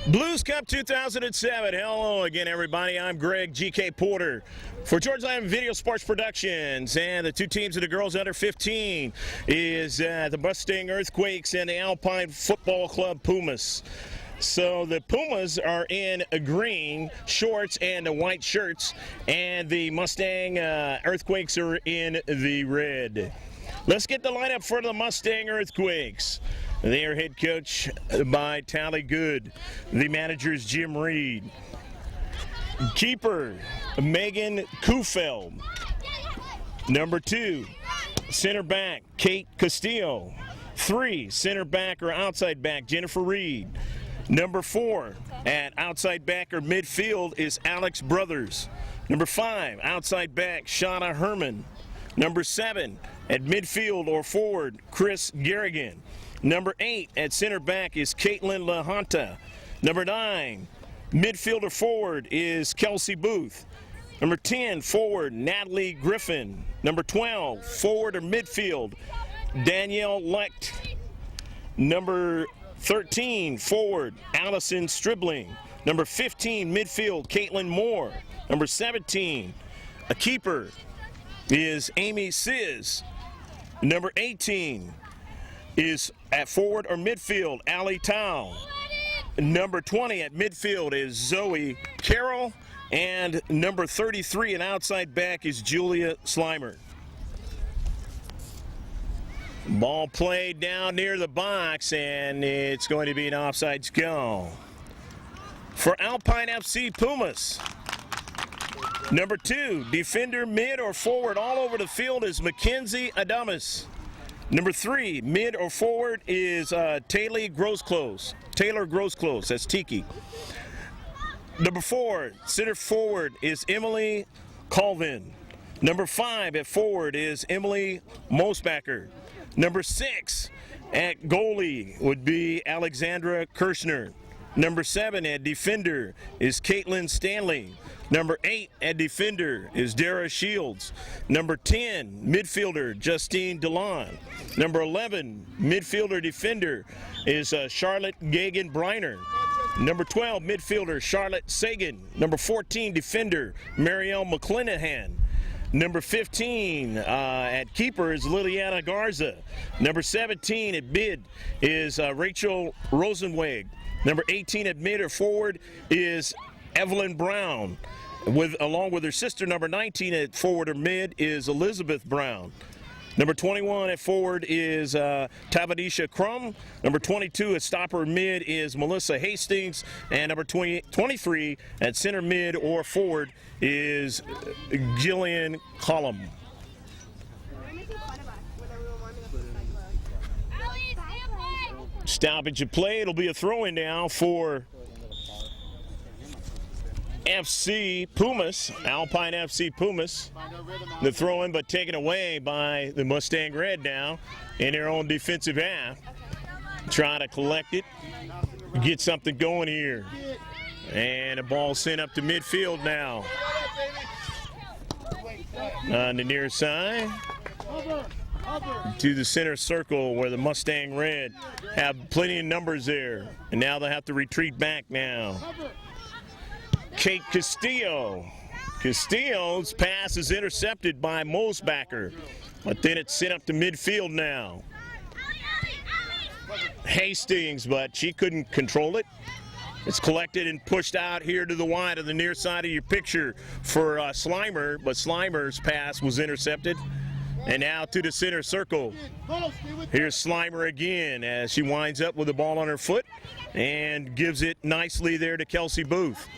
Blues Cup 2007. Hello again, everybody. I'm Greg GK Porter for Georgia Lamb Video Sports Productions. And the two teams of the girls under 15 is the Mustang Earthquakes and the Alpine Football Club Pumas. So the Pumas are in green shorts and the white shirts, and the Mustang Earthquakes are in the red. Let's get the lineup for the Mustang Earthquakes. They are head coach by Tally Good. The manager is Jim Reed. Keeper, Megan Kufeld. Number 2, center back, Kate Castillo. 3, center back or outside back, Jennifer Reed. Number 4, at outside back or midfield is Alex Brothers. Number 5, outside back, Shauna Herman. Number 7, at midfield or forward, Chris Garrigan. Number 8 at center back is Caitlin LaHonta. Number 9, midfielder forward is Kelsey Booth. Number 10, forward, Natalie Griffin. Number 12, forward or midfield, Danielle Lecht. Number 13, forward, Allison Stribling. Number 15, midfield, Caitlin Moore. Number 17, a keeper, is Amy Sizz. Number 18 is at forward or midfield, Allie Tao. Number 20 at midfield is Zoe Carroll. And number 33 and outside back is Julia Slimer. Ball played down near the box, and it's going to be an offsides goal. For Alpine FC Pumas, number 2, defender, mid or forward all over the field is Mackenzie Adamas. Number 3, mid or forward is Taylor Grosclose. That's Tiki. Number 4, center forward is Emily Colvin. Number 5 at forward is Emily Mosbacher. Number 6 at goalie would be Alexandra Kirshner. Number 7 at defender is Caitlin Stanley. Number 8 at defender is Dara Shields. Number 10, midfielder, Justine DeLon. Number 11, midfielder defender is Charlotte Gagan Briner. Number 12, midfielder, Charlotte Sagan. Number 14, defender, Marielle McClanahan. Number 15 at keeper is Liliana Garza. Number 17 at mid is Rachel Rosenweg. Number 18 at mid or forward is Evelyn Brown. Along with her sister, number 19 at forward or mid is Elizabeth Brown. Number 21 at forward is Tavadisha Crum. Number 22 at stopper mid is Melissa Hastings. And number 23 at center mid or forward is Jillian Collum. Stoppage of play. It'll be a throw-in now for FC Pumas, Alpine FC Pumas. The throw-in, but taken away by the Mustang Red now in their own defensive half. Trying to collect it, get something going here. And the ball sent up to midfield now. On the near side to the center circle where the Mustang Red have plenty of numbers there. And now they'll have to retreat back now. Kate Castillo. Castillo's pass is intercepted by Mosbacher, but then it's sent up to midfield now. Hastings, but she couldn't control it. It's collected and pushed out here to the wide of the near side of your picture for Slimer, but Slimer's pass was intercepted. And now to the center circle. Here's Slimer again as she winds up with the ball on her foot and gives it nicely there to Kelsey Booth.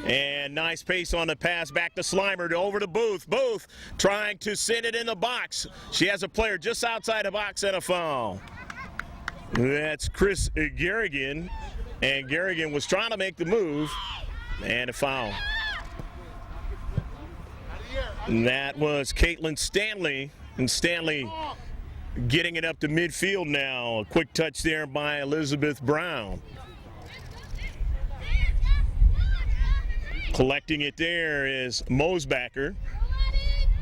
And nice pace on the pass back to Slimer, over to Booth. Booth trying to send it in the box. She has a player just outside the box and a foul. That's Chris Garrigan. And Garrigan was trying to make the move and a foul. And that was Caitlin Stanley, and Stanley getting it up to midfield now. A quick touch there by Elizabeth Brown. Collecting it there is Mosbacher.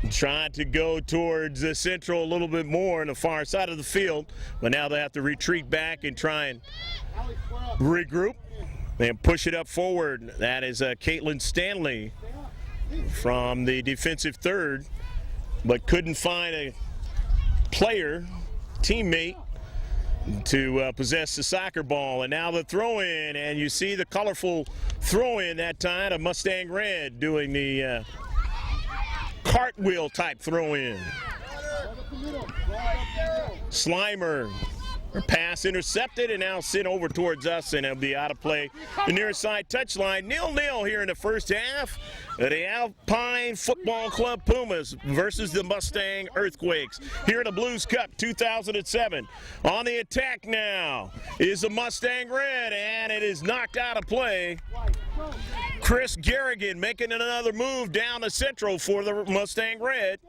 Tried to go towards the central a little bit more on the far side of the field, but now they have to retreat back and try and regroup and push it up forward. That is Caitlin Stanley from the defensive third, but couldn't find a player, teammate, to possess the soccer ball. And now the throw-in, and you see the colorful throw-in that time, a Mustang red doing the cartwheel type throw-in. Slimer, her pass intercepted and now sent over towards us, and it'll be out of play. The near side touchline, 0-0 here in the first half. The Alpine Football Club Pumas versus the Mustang Earthquakes here in the Blues Cup 2007. On the attack now is the Mustang Red, and it is knocked out of play. Chris Garrigan making another move down the central for the Mustang Red,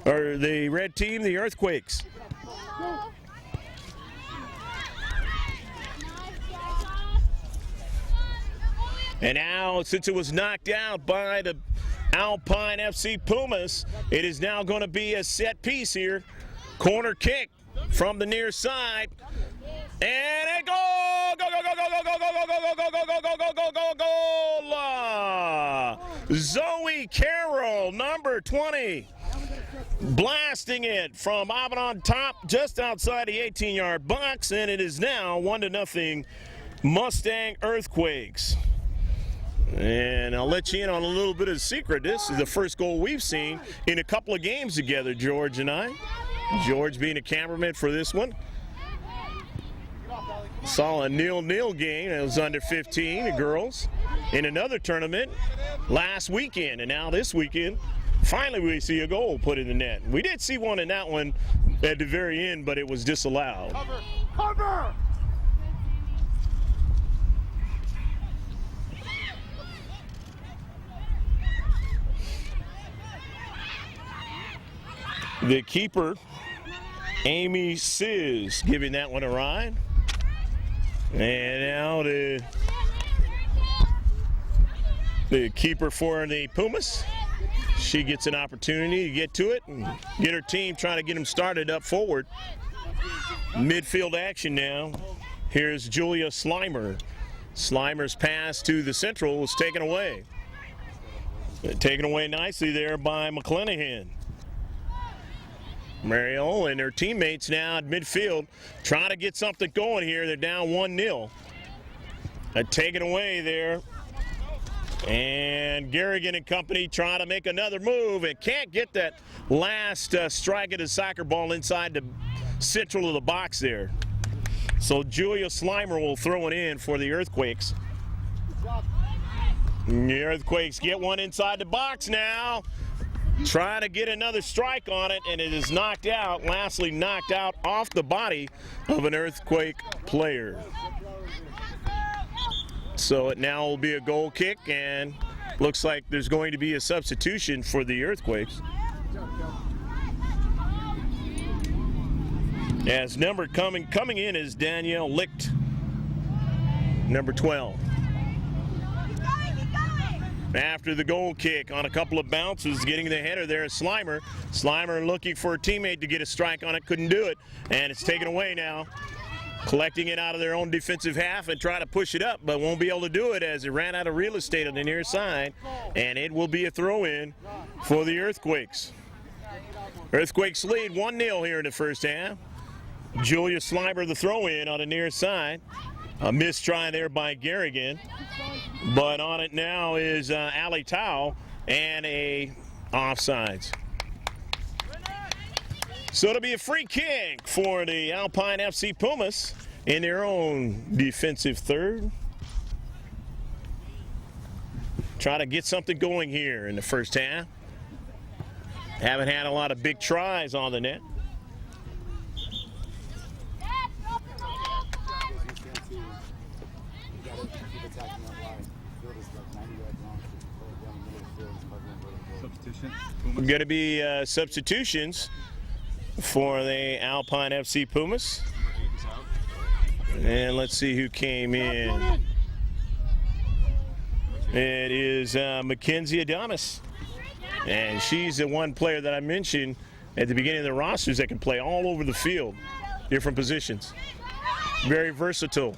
or the red team, the Earthquakes. And now, since it was knocked out by the Alpine FC Pumas, it is now going to be a set piece here. Corner kick from the near side. And a goal! Go, go, go, go, go, go, go, go, go, go, go, go, go, go, go, go, goal! Zoe Carroll, number 20, blasting it from up on top, just outside the 18-yard box, and it is now 1-0 Mustang Earthquakes. And I'll let you in on a little bit of a secret. This is the first goal we've seen in a couple of games together, George and I. George being a cameraman for this one. Saw a 0-0 game. It was under 15, the girls, in another tournament last weekend. And now this weekend, finally we see a goal put in the net. We did see one in that one at the very end, but it was disallowed. Cover! Cover! The keeper, Amy Sizz, giving that one a ride. And now the keeper for the Pumas. She gets an opportunity to get to it and get her team trying to get them started up forward. Midfield action now. Here's Julia Slimer. Slimer's pass to the central was taken away. Taken away nicely there by McClanahan. Mariel and her teammates now at midfield trying to get something going here. They're down 1-0. Taken away there. And Garrigan and company trying to make another move and can't get that last strike of the soccer ball inside the central of the box there. So Julia Slimer will throw it in for the Earthquakes. The Earthquakes get one inside the box now. Trying to get another strike on it, and it is knocked out, lastly knocked out off the body of an Earthquake player. So it now will be a goal kick, and looks like there's going to be a substitution for the Earthquakes. As number coming in is Danielle Licht, number 12. After the goal kick on a couple of bounces, getting the header there is Slimer. Slimer looking for a teammate to get a strike on it, couldn't do it, and it's taken away now. Collecting it out of their own defensive half and try to push it up, but won't be able to do it as it ran out of real estate on the near side, and it will be a throw-in for the Earthquakes. Earthquakes lead 1-0 here in the first half. Julia Slimer the throw-in on the near side. A missed try there by Garrigan. But on it now is Ali Tao and a offsides. So it'll be a free kick for the Alpine FC Pumas in their own defensive third. Try to get something going here in the first half. Haven't had a lot of big tries on the net. Going to be substitutions for the Alpine FC Pumas. And let's see who came in. It is Mackenzie Adamas. And she's the one player that I mentioned at the beginning of the rosters that can play all over the field, different positions. Very versatile.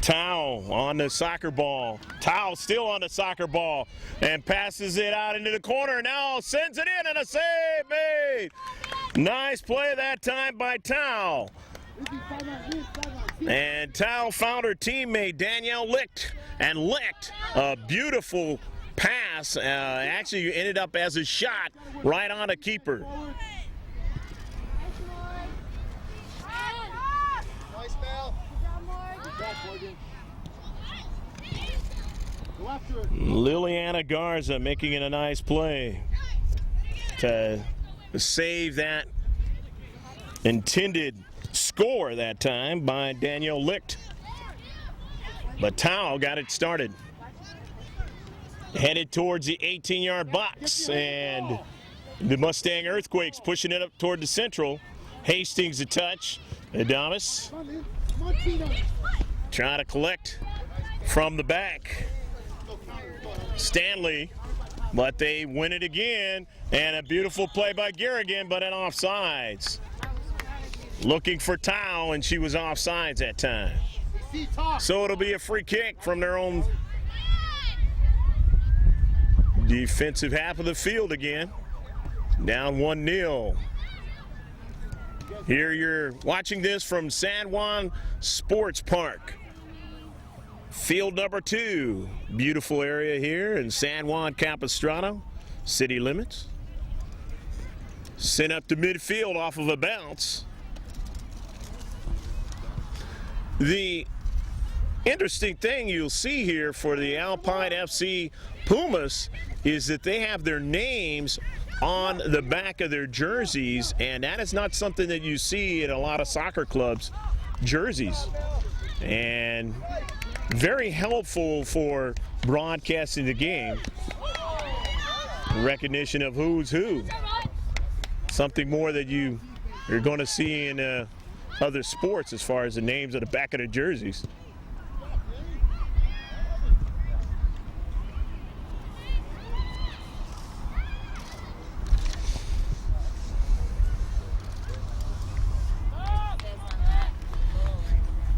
Tao on the soccer ball. Tao still on the soccer ball and passes it out into the corner. Now sends it in and a save made. Nice play that time by Tao. And Tao found her teammate Danielle Licht and licked a beautiful pass. Actually ended up as a shot right on a keeper. Liliana Garza making it a nice play to save that intended score that time by Danielle Licht. But Tao got it started. Headed towards the 18-yard box, and the Mustang Earthquakes pushing it up toward the central. Hastings a touch. Adamas trying to collect from the back. Stanley, but they win it again, and a beautiful play by Garrigan, but an offsides. Looking for Tao, and she was offsides that time. So it'll be a free kick from their own defensive half of the field again. Down 1-0. Here you're watching this from San Juan Sports Park. Field number 2. Beautiful area here in San Juan Capistrano, city limits. Sent up to midfield off of a bounce. The interesting thing you'll see here for the Alpine FC Pumas is that they have their names on the back of their jerseys, and that is not something that you see in a lot of soccer clubs' jerseys. And very helpful for broadcasting the game. Recognition of who's who. Something more that you're going to see in other sports as far as the names of the back of the jerseys.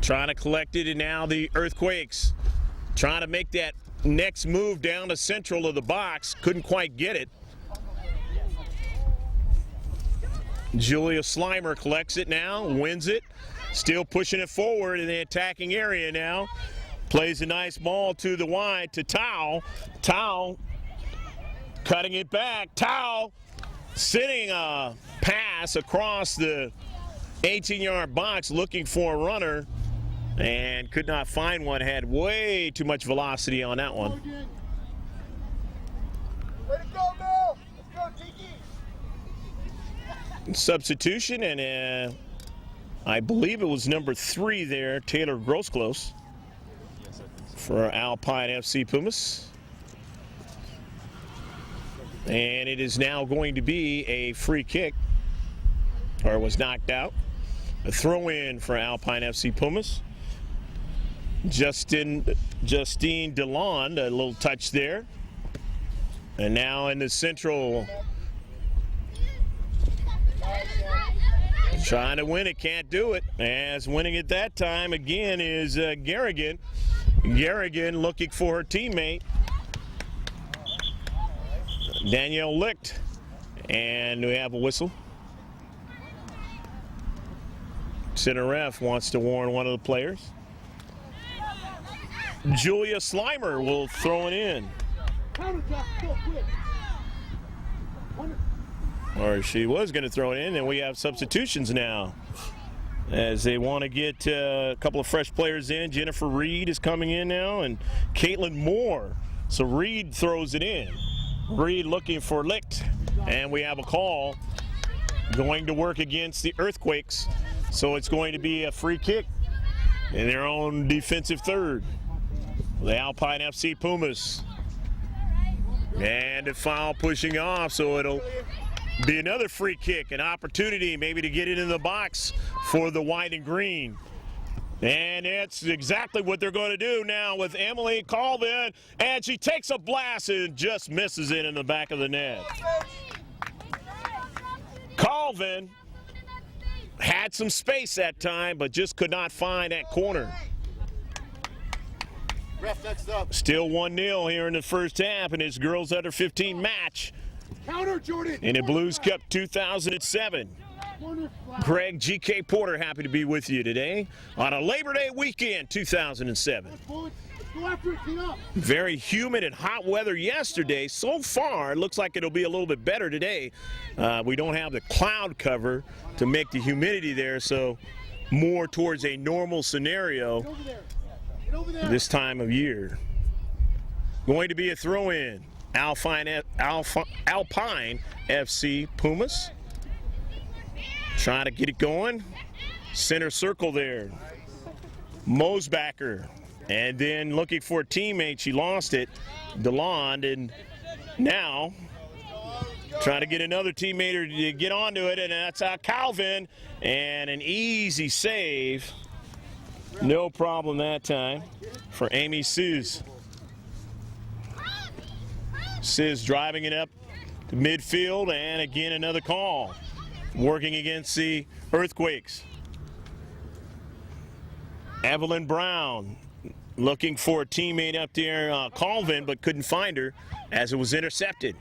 Trying to collect it, and now the Earthquakes trying to make that next move down the central of the box. Couldn't quite get it. Julia Slimer collects it now, wins it. Still pushing it forward in the attacking area now. Plays a nice ball to the wide to Tao. Tao cutting it back. Tao sitting a pass across the 18-yard box looking for a runner, and could not find one. Had way too much velocity on that one. Let it go, Mel. Let's go, Tiki. Substitution, and I believe it was number 3 there, Taylor Grosclose, for Alpine FC Pumas. And it is now going to be a free kick, or was knocked out. A throw-in for Alpine FC Pumas. Justine DeLon, a little touch there. And now in the central, trying to win it, can't do it. As winning it that time again is Garrigan. Garrigan looking for her teammate, Danielle Licht. And we have a whistle. Center ref wants to warn one of the players. Julia Slimer will throw it in. Or she was going to throw it in, and we have substitutions now as they want to get a couple of fresh players in. Jennifer Reed is coming in now, and Caitlin Moore. So Reed throws it in. Reed looking for Licht, and we have a call going to work against the Earthquakes. So it's going to be a free kick in their own defensive third. The Alpine FC Pumas. And the foul pushing off, so it'll be another free kick, an opportunity maybe to get it in the box for the white and green. And it's exactly what they're going to do now with Emily Colvin. And she takes a blast and just misses it in the back of the net. Colvin had some space that time, but just could not find that corner. Ref, next up. Still 1-0 here in the first half in his girls under 15 match Counter, Jordan. in the Blues Cup 2007. Greg G.K. Porter, happy to be with you today on a Labor Day weekend 2007. Go after it, clean up. Very humid and hot weather yesterday. So far, it looks like it'll be a little bit better today. We don't have the cloud cover to make the humidity there, so more towards a normal scenario Get over there. Get over there. this time of year. Going to be a throw-in. Alpine FC Pumas. Trying to get it going. Center circle there. Mosbacker. And then looking for a teammate. She lost it. DeLond. And now trying to get another teammate to get onto it. And that's Calvin. And an easy save. No problem that time for Amy Sis. Sis driving it up to midfield. And again, another call. Working against the Earthquakes. Evelyn Brown looking for a teammate up there, Colvin, but couldn't find her as it was intercepted.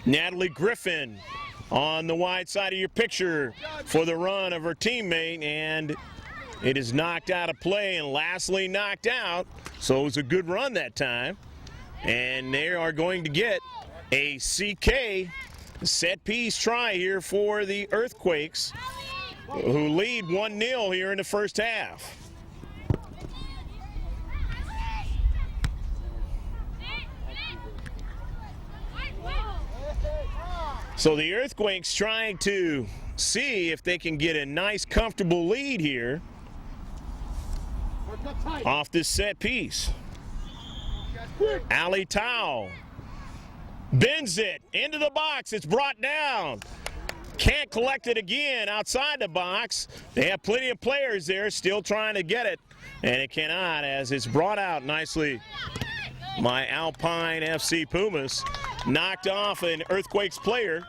Natalie Griffin on the wide side of your picture for the run of her teammate, and it is knocked out of play and lastly knocked out. So it was a good run that time. And they are going to get a CK set piece try here for the Earthquakes, who lead 1-0 here in the first half. So the Earthquakes trying to see if they can get a nice, comfortable lead here off this set piece. Ali Tao bends it into the box. It's brought down. Can't collect it again outside the box. They have plenty of players there still trying to get it, and it cannot as it's brought out nicely by Alpine FC Pumas. Knocked off an Earthquakes player.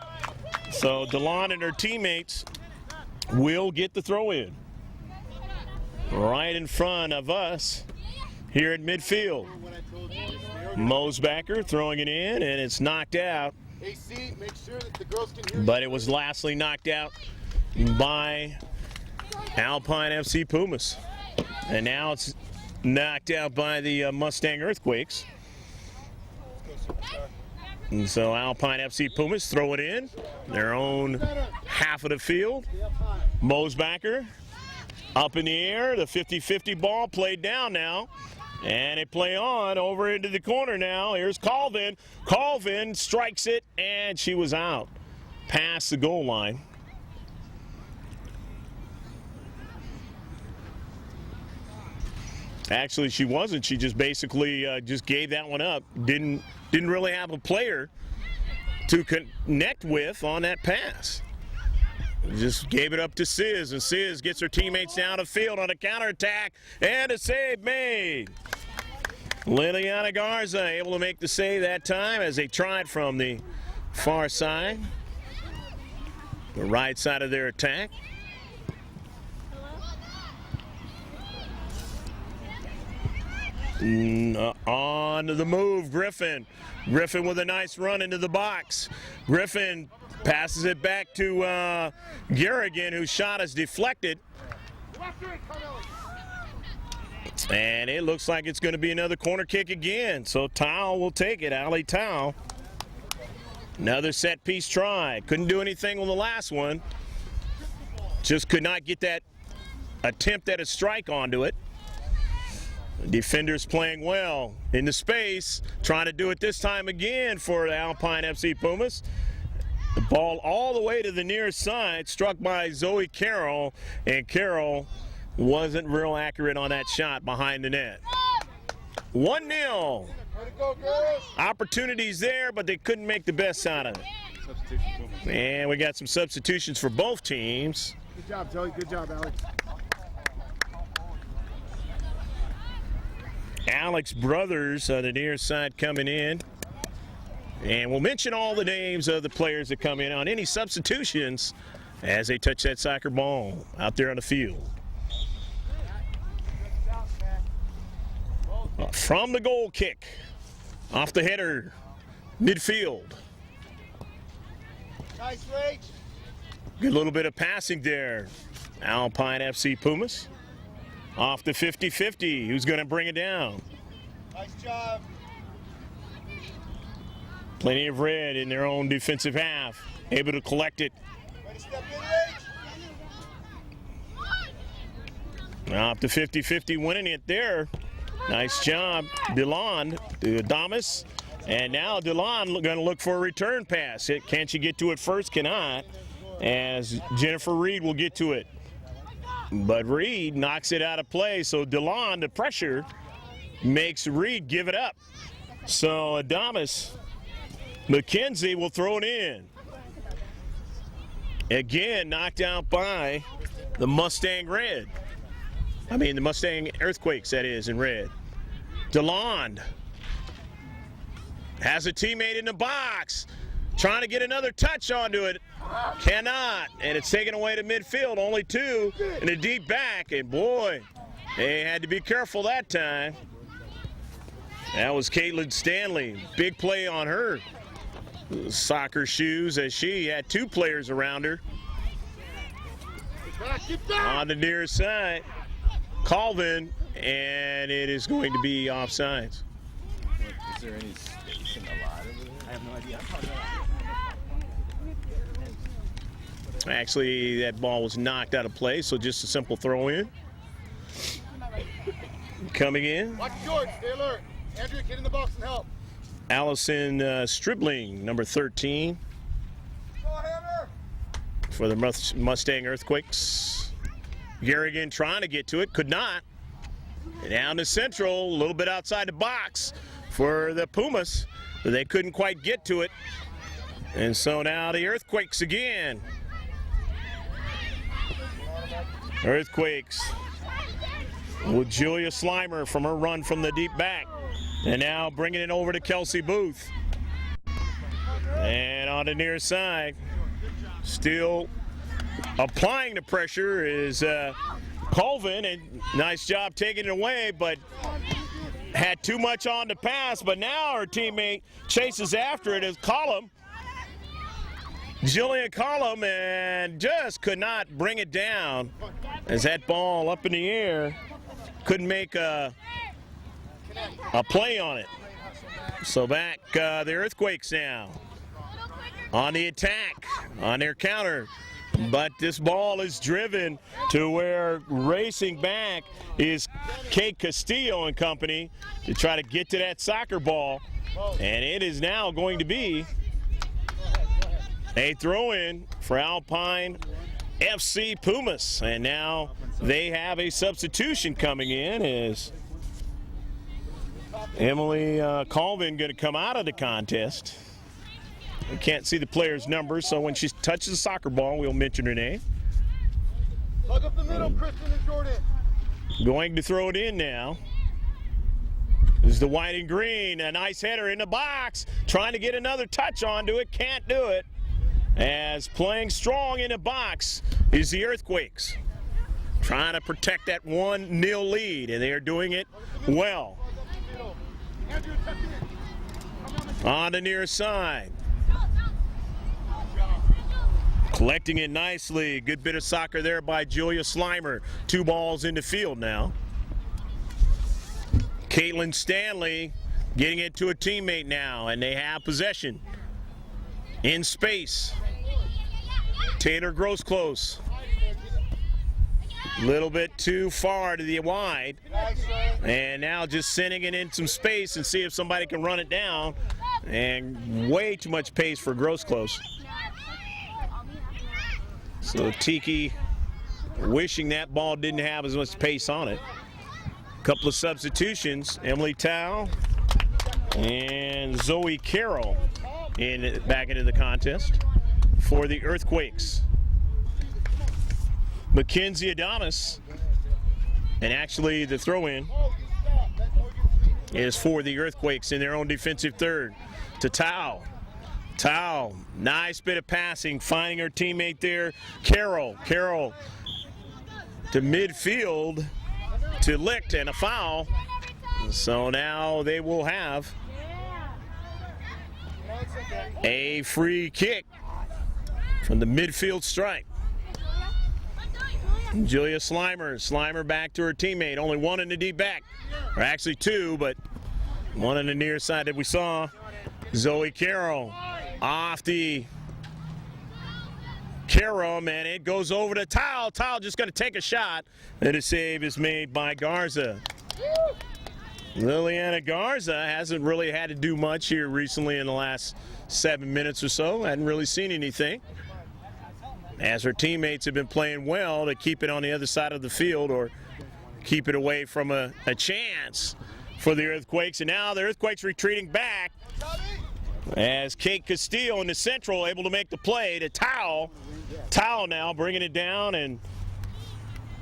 So DeLon and her teammates will get the throw in. Right in front of us here at midfield. Mosbacker throwing it in, and it's knocked out. AC, make sure that the girls can hear you. But it was lastly knocked out by Alpine FC Pumas. And now it's knocked out by the Mustang Earthquakes. And so Alpine FC Pumas throw it in their own half of the field. Mosbacker up in the air. The 50-50 ball played down now. And they play on over into the corner now. Here's Colvin. Colvin strikes it, and she was out past the goal line. Actually, she wasn't. She just basically just gave that one up. Didn't really have a player to connect with on that pass. Just gave it up to Sis, and Sis gets her teammates down the field on a counterattack, and a save made. Liliana Garza able to make the save that time as they tried from the far side, the right side of their attack. On to the move, Griffin. Griffin with a nice run into the box. Griffin passes it back to Garrigan, whose shot is deflected. And it looks like it's going to be another corner kick again. So Tao will take it, Ali Tao. Another set piece try. Couldn't do anything on the last one. Just could not get that attempt at a strike onto it. Defenders playing well in the space, trying to do it this time again for the Alpine FC Pumas. The ball all the way to the near side, struck by Zoe Carroll, and Carroll wasn't real accurate on that shot behind the net. 1-0. Opportunities there, but they couldn't make the best out of it. And we got some substitutions for both teams. Good job, Joey. Good job, Alex. Alex Brothers on the near side coming in. And we'll mention all the names of the players that come in on any substitutions as they touch that soccer ball out there on the field. From the goal kick, off the header, midfield. Nice, Rach. Good little bit of passing there. Alpine FC Pumas. Off the 50-50. Who's going to bring it down? Nice job. Plenty of red in their own defensive half. Able to collect it. Way to step in, Rach. Off the 50-50, winning it there. Nice job, DeLon to Adamas. And now DeLon going to look for a return pass. Can't you get to it first? Cannot. As Jennifer Reed will get to it. But Reed knocks it out of play. So DeLon, the pressure, makes Reed give it up. So Adamas, McKenzie will throw it in. Again, knocked out by the Mustang Red. I mean, the Mustang Earthquakes, that is, in red. DeLon has a teammate in the box, trying to get another touch onto it. Cannot, and it's taken away to midfield. Only two in a deep back, and boy, they had to be careful that time. That was Caitlin Stanley. Big play on her soccer shoes as she had two players around her. On the near side. Colvin, and it is going to be offsides. Is there any space in the lot over there? I have no idea. Actually, that ball was knocked out of play, so just a simple throw in. Coming in, Watch George, stay alert. Andrew, get in the box and help. Allison Stribling, number 13, Go, Hammer. for the Mustang Earthquakes. Garrigan trying to get to it, could not. Down to central, a little bit outside the box for the Pumas, but they couldn't quite get to it. And so now the Earthquakes again. Earthquakes with Julia Slimer from her run from the deep back. And now bringing it over to Kelsey Booth. And on the near side, still applying the pressure is Colvin, and nice job taking it away, but had too much on the pass. But now her teammate chases after it as Collum, Jillian Collum, and just could not bring it down as that ball up in the air, couldn't make a play on it. So back the Earthquakes now on the attack, on their counter. But this ball is driven to where racing back is Kate Castillo and company to try to get to that soccer ball. And it is now going to be a throw-in for Alpine FC Pumas. And now they have a substitution coming in as Emily Colvin going to come out of the contest. We can't see the player's numbers, so when she touches the soccer ball, we'll mention her name. Plug up the middle, Kristen and Jordan. Going to throw it in now. This is the white and green. A nice header in the box. Trying to get another touch onto it. Can't do it. As playing strong in the box is the Earthquakes. Trying to protect that 1-0 lead, and they are doing it well. Andrew, tuck it in. On the near side. Collecting it nicely. Good bit of soccer there by Julia Slimer. 2 balls in the field now. Caitlin Stanley getting it to a teammate now, and they have possession. In space. Taylor Grossclose. A little bit too far to the wide. And now just sending it in some space and see if somebody can run it down. And way too much pace for Grossclose. So Tiki wishing that ball didn't have as much pace on it. Couple of substitutions. Emily Tao and Zoe Carroll back into the contest for the Earthquakes. Mackenzie Adonis, and actually the throw-in is for the Earthquakes in their own defensive third. To Tao. Tao, nice bit of passing, finding her teammate there. Carroll to midfield to Licht, and a foul. So now they will have a free kick from the midfield stripe. Julia Slimer back to her teammate. Only one in the deep back, or actually two, but one on the near side that we saw. Zoe Carroll off the Karam, and it goes over to Tao. Tao just going to take a shot, and a save is made by Garza. Liliana Garza hasn't really had to do much here recently in the last 7 minutes or so. Hadn't really seen anything, as her teammates have been playing well to keep it on the other side of the field or keep it away from a chance for the Earthquakes. And now the Earthquakes retreating back as Kate Castile in the central able to make the play to Tao. Tao now bringing it down and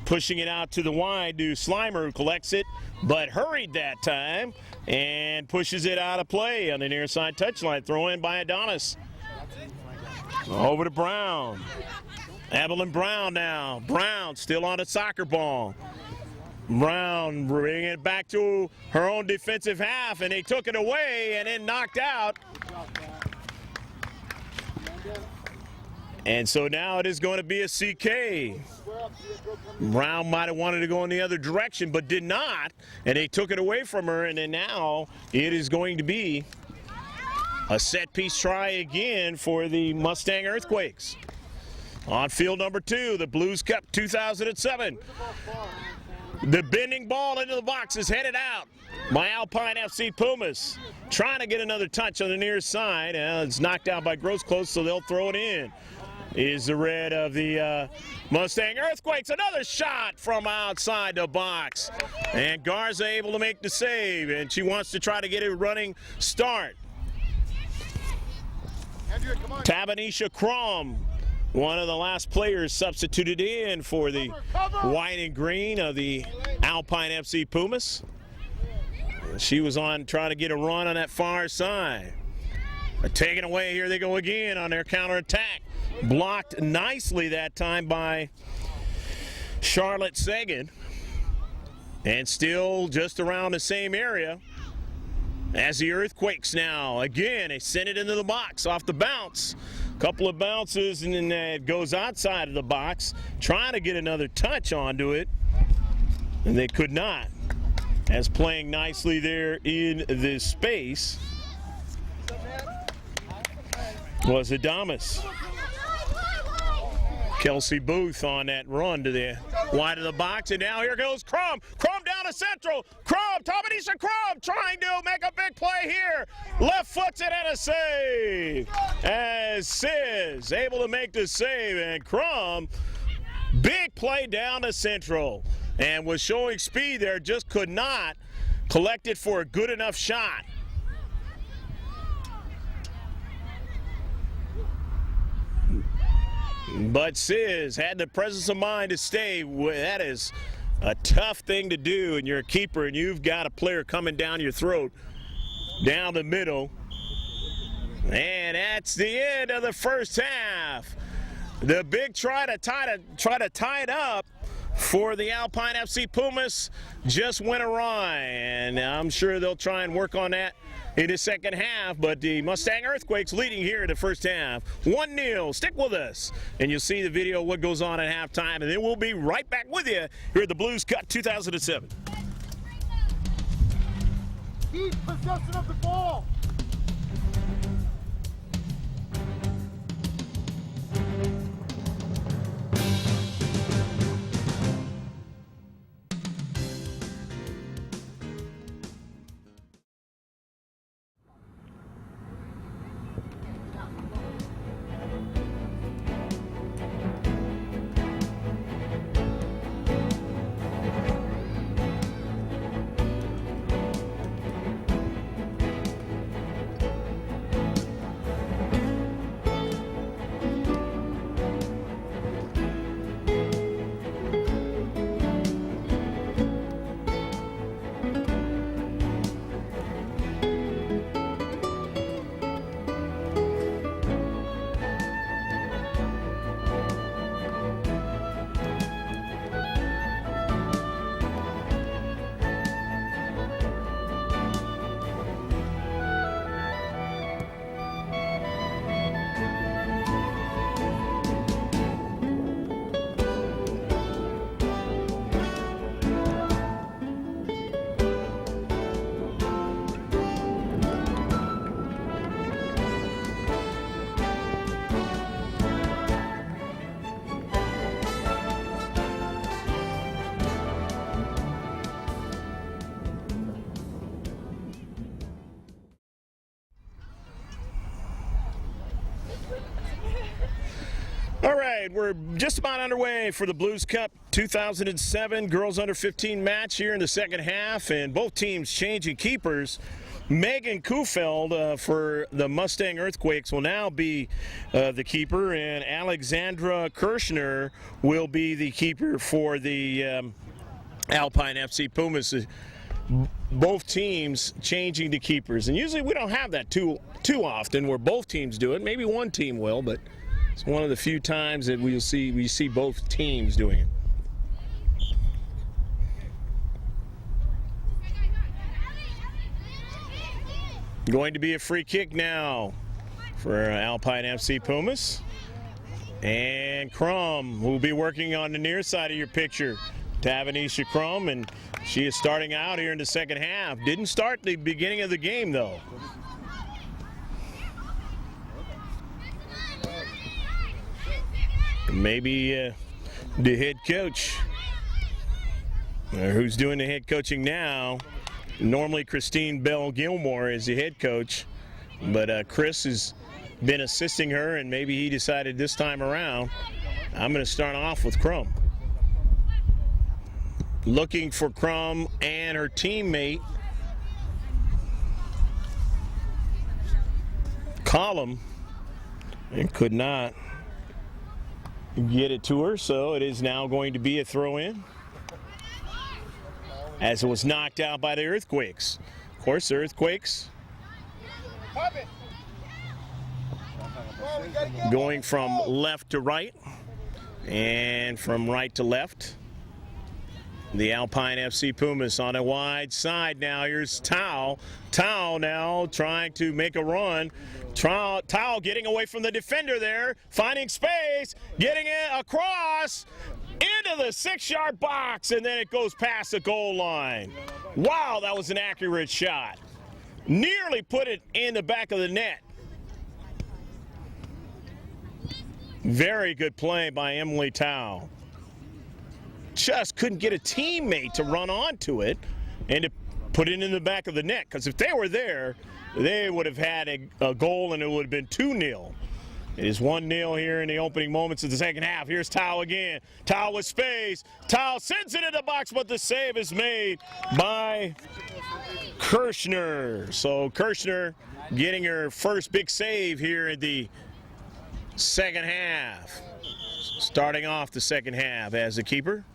pushing it out to the wide to Slimer, who collects it, but hurried that time and pushes it out of play on the near side touchline. Throw in by Adonis. Over to Brown. Evelyn Brown now. Brown still on a soccer ball. Brown bringing it back to her own defensive half, and they took it away and then knocked out. And so now it is going to be a CK. Brown might have wanted to go in the other direction, but did not, and they took it away from her, and then now it is going to be a set-piece try again for the Mustang Earthquakes. On field number 2, the Blues Cup 2007. The bending ball into the box is headed out by Alpine FC Pumas. Trying to get another touch on the near side. It's knocked out by Grosclose, so they'll throw it in. Is the red of the Mustang Earthquakes. Another shot from outside the box. And Garza able to make the save, and she wants to try to get a running start. Tabanisha Crum, one of the last players substituted in for the white and green of the Alpine FC Pumas. She was on trying to get a run on that far side. But taken away, here they go again on their counterattack. Blocked nicely that time by Charlotte Sagan. And still just around the same area as the Earthquakes now. Again, they send it into the box off the bounce. Couple of bounces, and then it goes outside of the box, trying to get another touch onto it, and they could not. As playing nicely there in this space was Adamas. Kelsey Booth on that run to the wide of the box, and now here goes Crum. Crum down to central. Crum, Tabanisha Crum trying to make a big play here. Left foots it and a save. As Sis able to make the save, and Crum, big play down to central. And was showing speed there, just could not collect it for a good enough shot. But Sis had the presence of mind to stay. That is a tough thing to do, and you're a keeper and you've got a player coming down your throat, down the middle. And that's the end of the first half. The big try to tie it up for the Alpine FC Pumas just went awry, and I'm sure they'll try and work on that in the second half, but the Mustang Earthquakes leading here in the first half. 1-0. Stick with us, and you'll see the video of what goes on at halftime, and then we'll be right back with you here at the Blues Cut 2007. Keep possession of the ball. right, we're just about underway for the Blues Cup 2007 Girls Under 15 match here in the second half, and both teams changing keepers. Megan Kufeld for the Mustang Earthquakes will now be the keeper, and Alexandra Kirschner will be the keeper for the Alpine FC Pumas. Both teams changing the keepers, and usually we don't have that too often where both teams do it. Maybe one team will, but it's one of the few times that we see both teams doing it. Going to be a free kick now for Alpine FC Pumas. And Crum will be working on the near side of your picture. Tavanisha Crum, and she is starting out here in the second half. Didn't start the beginning of the game, though. Maybe the head coach, who's doing the head coaching now. Normally Christine Bell Gilmore is the head coach, but Chris has been assisting her, and maybe he decided this time around, I'm going to start off with Crum. Looking for Crum and her teammate, Column, and could not get it to her, so it is now going to be a throw-in, as it was knocked out by the Earthquakes. Of course, the Earthquakes going from left to right and from right to left. The Alpine FC Pumas on a wide side now. Here's Tao. Tao now trying to make a run. Tao getting away from the defender there, finding space, getting it across into the 6-yard box, and then it goes past the goal line. Wow, that was an accurate shot. Nearly put it in the back of the net. Very good play by Emily Tao. Just couldn't get a teammate to run onto it and to put it in the back of the net, because if they were there, they would have had a goal and it would have been 2-0. It is 1-0 here in the opening moments of the second half. Here's Tao again. Tao with space. Tao sends it in the box, but the save is made by Kirschner. So Kirschner getting her first big save here in the second half. Starting off the second half as the keeper.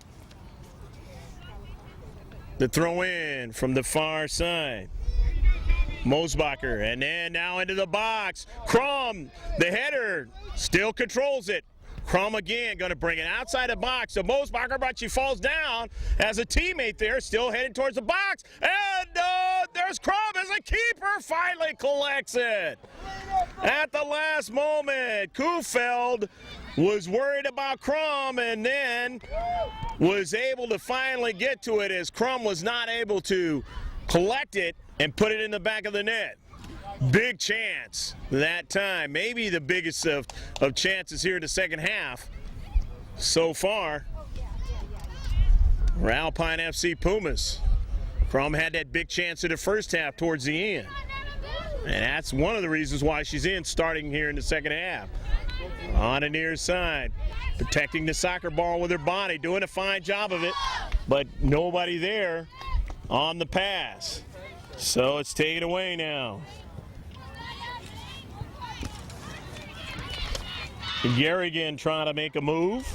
The throw in from the far side. Mosbacher, and then now into the box. Crum, the header, still controls it. Crum again going to bring it outside the box to Mosbacher, but she falls down as a teammate there, still headed towards the box. And there's Crum as a keeper finally collects it. At the last moment, Kufeld was worried about Crum and then was able to finally get to it as Crum was not able to collect it and put it in the back of the net. Big chance that time. Maybe the biggest of chances here in the second half so far for Alpine FC Pumas. Crum had that big chance in the first half towards the end. And that's one of the reasons why she's in starting here in the second half. On the near side, protecting the soccer ball with her body, doing a fine job of it, but nobody there on the pass. So it's taken away now. Garrigan trying to make a move.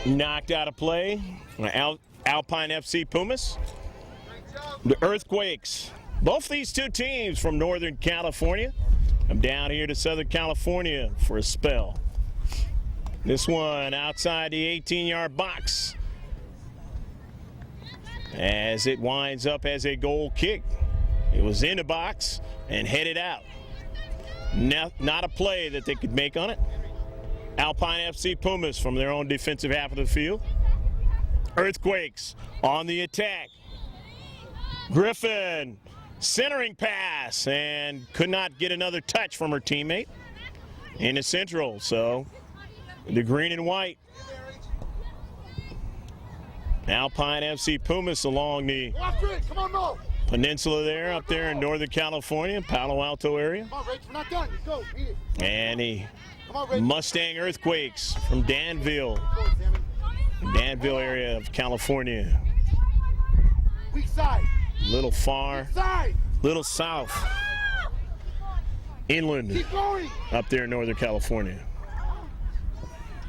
Knocked out of play. Alpine FC Pumas. The Earthquakes. Both these two teams from Northern California. I'm down here to Southern California for a spell. This one outside the 18-yard box as it winds up as a goal kick. It was in the box and headed out. Not a play that they could make on it. Alpine FC Pumas from their own defensive half of the field. Earthquakes on the attack. Griffin, centering pass, and could not get another touch from her teammate in the central. So the green and white. Alpine FC Pumas along the Peninsula there, up there in Northern California, Palo Alto area. Come on, Rach, we're not done. Let's go. Beat it. And the Come on, Rach. Mustang Earthquakes from Danville, Go, Sammy. Danville area of California. Weak side. Little far, Side. little south, inland, Keep going. up there in Northern California,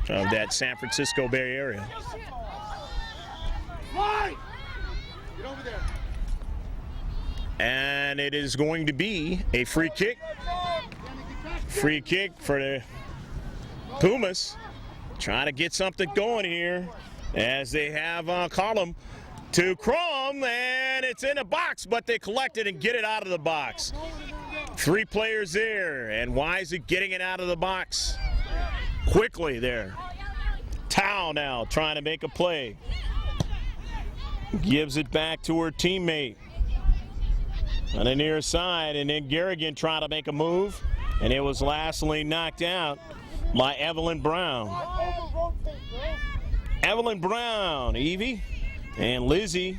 of that San Francisco Bay Area. Slide. Get over there. And it is going to be a free kick. Free kick for the Pumas. Trying to get something going here as they have a column to Crum, and it's in the box, but they collect it and get it out of the box. 3 players there, and Wise getting it out of the box quickly there. Tao now trying to make a play. Gives it back to her teammate on the near side, and then Garrigan trying to make a move, and it was lastly knocked out by Evelyn Brown. Evelyn Brown, Evie, and Lizzie,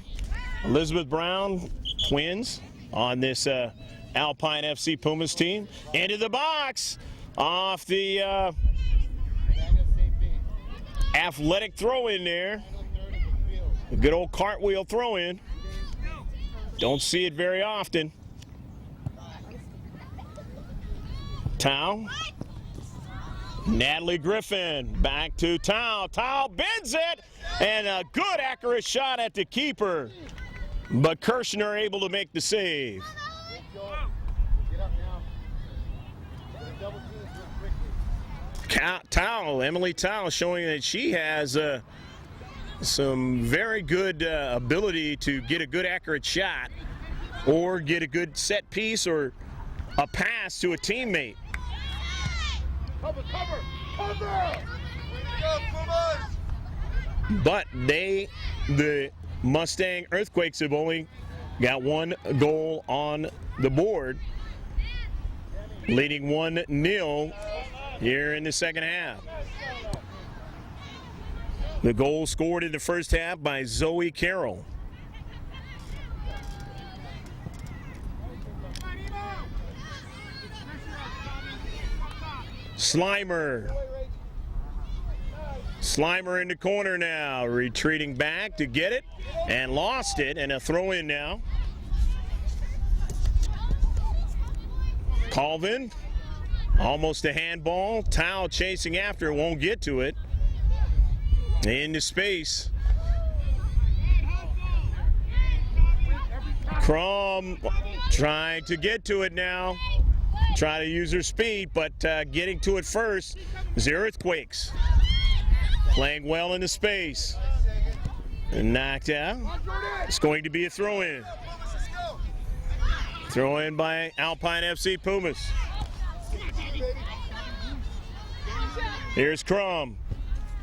Elizabeth Brown, twins on this Alpine FC Pumas team. Into the box off the athletic throw in there. A good old cartwheel throw in. Don't see it very often. Tao. Natalie Griffin back to Tao. Tao bends it, and a good accurate shot at the keeper. But Kirshner able to make the save. Tao, Emily Tao, showing that she has some very good ability to get a good accurate shot or get a good set piece or a pass to a teammate. Cover, cover, cover! But the Mustang Earthquakes have only got 1 goal on the board, leading 1-0 here in the second half. The goal scored in the first half by Zoe Carroll. Slimer in the corner now, retreating back to get it and lost it, and a throw in now. Colvin, almost a handball. Tao chasing after, won't get to it. Into space. Crum trying to get to it now. Try to use her speed, but getting to it first is the Earthquakes. Playing well into space. And knocked out. It's going to be a throw-in. Throw-in by Alpine FC Pumas. Here's Crum.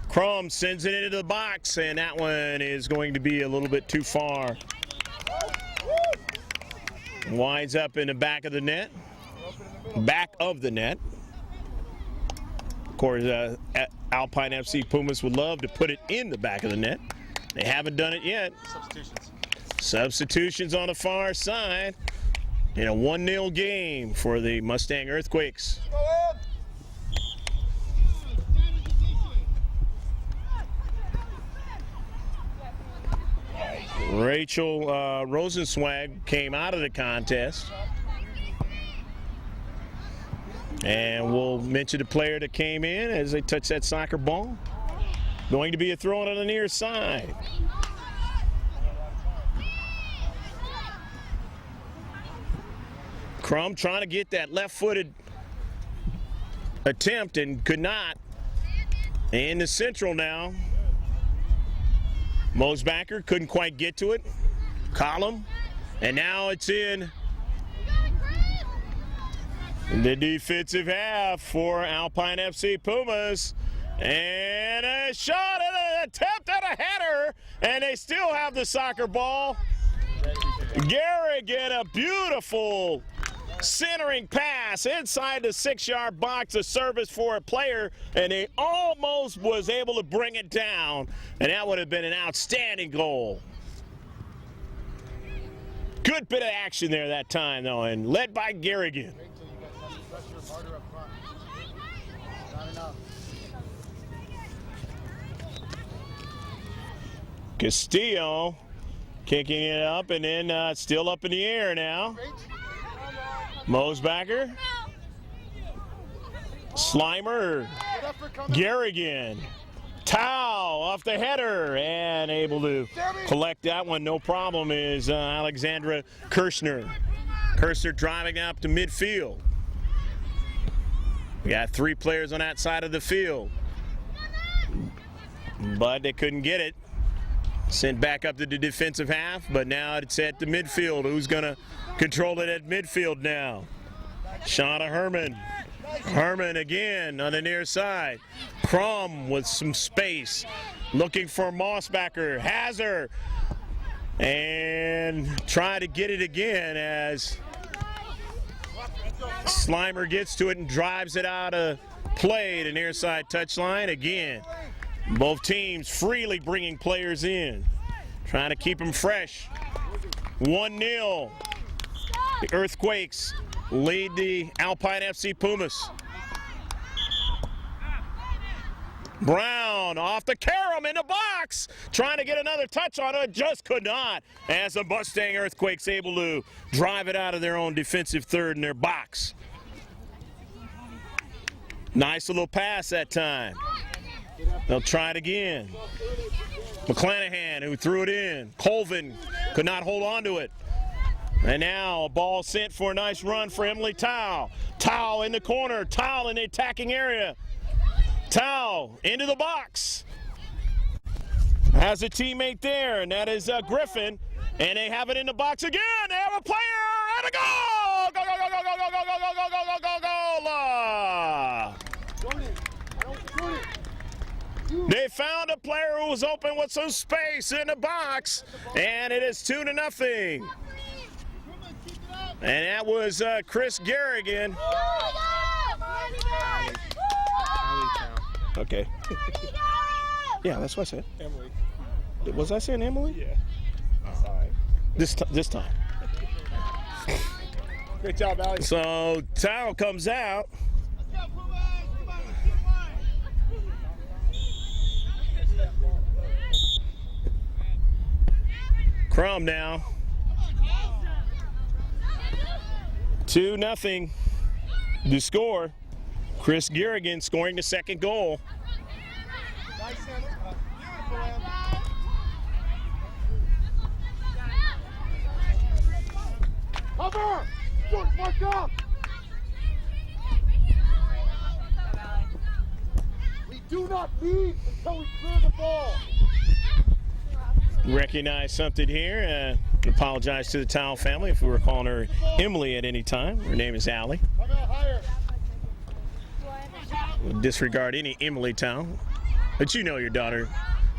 Crum sends it into the box, and that one is going to be a little bit too far. Winds up in the back of the net. Back of the net. Of course, Alpine FC Pumas would love to put it in the back of the net. They haven't done it yet. Substitutions on the far side in a 1-0 game for the Mustang Earthquakes. Rachel Rosenswag came out of the contest. And we'll mention the player that came in as they touch that soccer ball. Going to be a throw on the near side. Crum trying to get that left-footed attempt and could not. In the central now. Mosbacker couldn't quite get to it. Column. And now it's in the defensive half for Alpine FC Pumas. And a shot and an attempt at a header. And they still have the soccer ball. Garrigan, a beautiful centering pass inside the 6-yard box, a service for a player, and he almost was able to bring it down, and that would have been an outstanding goal. Good bit of action there that time, though, and led by Garrigan. Wait till you guys have the pressure harder up front. Not enough. Castillo kicking it up, and then still up in the air now. Mosbacker. Slimer. Good effort coming. Garrigan. Tao off the header and able to collect that one. No problem is Alexandra Kirshner. Kirshner driving up to midfield. We got 3 players on that side of the field. But they couldn't get it. Sent back up to the defensive half, but now it's at the midfield. Who's going to control it at midfield now? Shauna Herman. Herman again on the near side. Crum with some space. Looking for Mossbacker. Has her. And try to get it again as Slimer gets to it and drives it out of play. The near side touchline again. Both teams freely bringing players in. Trying to keep them fresh. 1-0. The Earthquakes lead the Alpine FC Pumas. Brown off the carom in the box. Trying to get another touch on it. Just could not. As the Mustang Earthquakes able to drive it out of their own defensive third in their box. Nice little pass that time. They'll try it again. McClanahan, who threw it in. Colvin could not hold on to it. And now a ball sent for a nice run for Emily Tao. Tao in the corner. Tao in the attacking area. Tao into the box. Has a teammate there, and that is Griffin. And they have it in the box again. They have a player and a goal! Go, go, go, go, go, go, go, go, go, go, go, go, go, go! They found a player who was open with some space in the box, and it is 2-0. And that was Chris Garrigan. Okay. Yeah, that's what I said. Emily. Was I saying Emily? Yeah. Sorry. This time. Great job, Allie. So Tao comes out. Crum now. 2-0 to score. Chris Garrigan scoring the second goal. Nice, Beautiful, Em. Cover! George, mark up! We do not leave until we clear the ball. Recognize something here. Apologize to the Towel family if we were calling her Emily at any time. Her name is Allie. Come out higher. We'll disregard any Emily Towel. But you know your daughter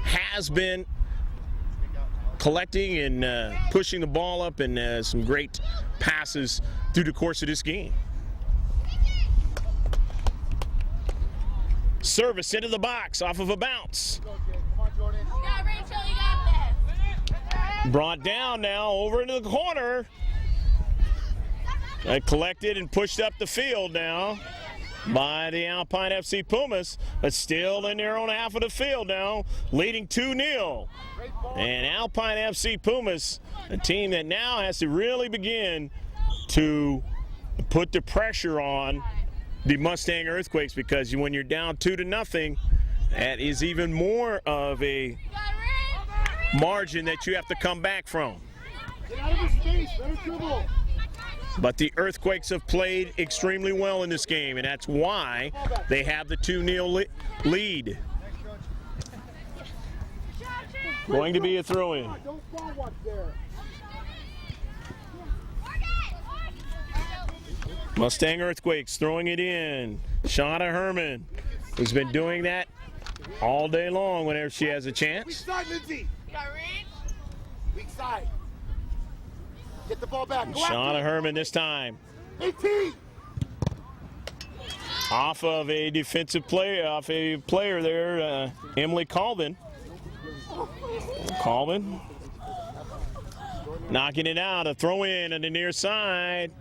has been collecting and pushing the ball up and some great passes through the course of this game. Service into the box off of a bounce. Go, Jay. Come on, Jordan. Yeah, Rachel, you got this. Brought down now over into the corner. Collected and pushed up the field now by the Alpine FC Pumas, but still in their own half of the field now, leading 2-0. And Alpine FC Pumas, a team that now has to really begin to put the pressure on the Mustang Earthquakes, because when you're down 2-0, that is even more of a margin that you have to come back from. Get out of his space. Let her dribble. But the Earthquakes have played extremely well in this game, and that's why they have the 2-0 lead. Going to be a throw-in. Don't foul watch there. Mustang Earthquakes throwing it in. Shauna Herman, who's been doing that all day long whenever she has a Weak chance. side, Lindsay. Got reach? Weak side. Get the ball back. Go Shauna after Herman this time. it. 18. Off of a defensive player, off a player there, Emily Colvin. Colvin. Knocking it out, a throw in on the near side.